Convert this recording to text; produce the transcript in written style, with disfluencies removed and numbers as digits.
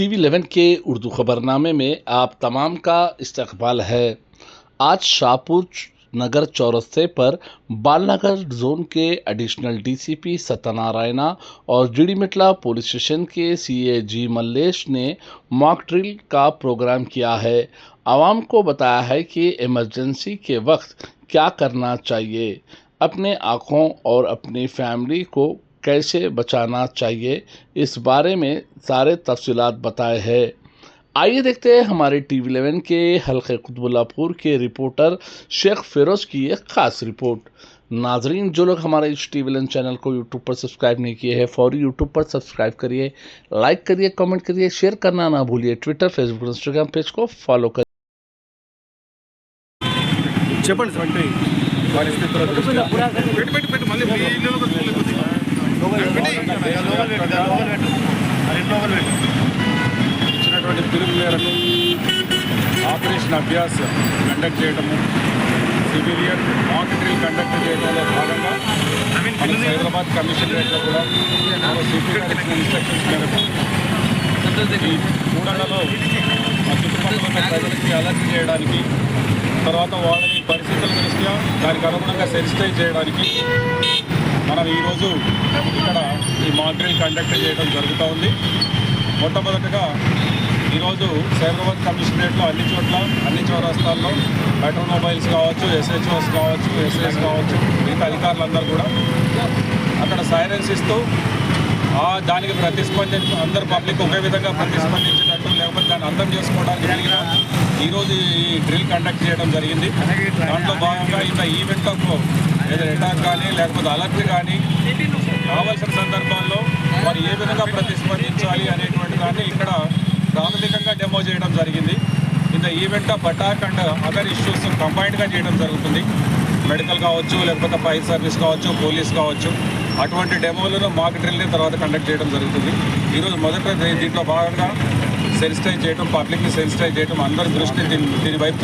TV 11 के उर्दू खबरनामे में आप तमाम का इस्तकबाल है। आज शाहपुर नगर चौरस्ते पर बालनगर जोन के एडिशनल डीसीपी सत्यनारायणा और जीडीमेटला पुलिस स्टेशन के सीए जी मल्लेश ने मॉक ड्रिल का प्रोग्राम किया है। आवाम को बताया है कि इमरजेंसी के वक्त क्या करना चाहिए, अपने आँखों और अपनी फैमिली को कैसे बचाना चाहिए, इस बारे में सारे तफसीलात बताए हैं। आइए देखते हैं हमारे टीवी 11 के हल्के कुतुबुल्लापुर के रिपोर्टर शेख फिरोज की एक खास रिपोर्ट। नाजरीन, जो लोग हमारे इस टीवी 11 चैनल को यूट्यूब पर सब्सक्राइब नहीं किए हैं, फौरी यूट्यूब पर सब्सक्राइब करिए, लाइक करिए, कमेंट करिए, शेयर करना ना भूलिए। ट्विटर, फेसबुक, इंस्टाग्राम पेज को फॉलो करिए। చెప్పండి సార్ అంటే పరిస్థితుల దృష్ట్యా ఇచ్చినటువంటి పిలుపు మేరకు ఆపరేషన్ అభ్యాస్ కండక్ట్ చేయడము, సివిలియన్ మాక్ డ్రిల్ కండక్ట్ చేయడంలో భాగంగా మన హైదరాబాద్ కమిషనరేట్లో కూడా సిపి గారు ఇచ్చిన ఇన్స్ట్రక్షన్స్ మేరకు ఈ కూడళ్లలో ఆ చుట్టుపక్కల ఉన్న ప్రజలకి అలర్ట్ చేయడానికి, తర్వాత వాళ్ళని పరిస్థితుల దృష్ట్యా దానికి అనుగుణంగా సెన్సిటైజ్ చేయడానికి మనం ఈరోజు ఇక్కడ ఈ మాక్ డ్రిల్ కండక్ట్ చేయడం జరుగుతూ ఉంది. మొట్టమొదటిగా ఈరోజు సైబరాబాద్ కమిషనరేట్లో అన్ని చోట్ల, అన్ని చౌరస్తాల్లో ఆటోమొబైల్స్ కావచ్చు, ఎస్హెచ్ఓస్ కావచ్చు, ఎస్ఐస్ కావచ్చు, మిగతా అధికారులందరూ కూడా అక్కడ సైరన్స్ ఇస్తూ దానికి ప్రతిస్పందించి అందరు పబ్లిక్ ఒకే విధంగా ప్రతిస్పందించేటట్టు, లేకపోతే దాన్ని అర్థం చేసుకోవడానికి కలిగిన ఈరోజు ఈ డ్రిల్ కండక్ట్ చేయడం జరిగింది. దాంట్లో భాగంగా ఇంత ఈవెంట్లకు ఏదో అటాక్ కానీ లేకపోతే అలర్ట్ కానీ కావాల్సిన సందర్భాల్లో వారు ఏ విధంగా ప్రతిస్పందించాలి అనేటువంటి దాన్ని ఇక్కడ ప్రాథమికంగా డెమో చేయడం జరిగింది. ఇంత event of attack and other issues కంబైన్డ్గా చేయడం జరుగుతుంది. మెడికల్ కావచ్చు, లేకపోతే ఫైర్ సర్వీస్ కావచ్చు, పోలీస్ కావచ్చు, అటువంటి డెమోలను మాక్ డ్రిల్ని తర్వాత కండక్ట్ చేయడం జరుగుతుంది. ఈరోజు మొదట దీంట్లో భాగంగా సెన్సిటైజ్ చేయడం, పబ్లిక్ని సెన్సిటైజ్ చేయడం, అందరి దృష్టిని దీని వైపు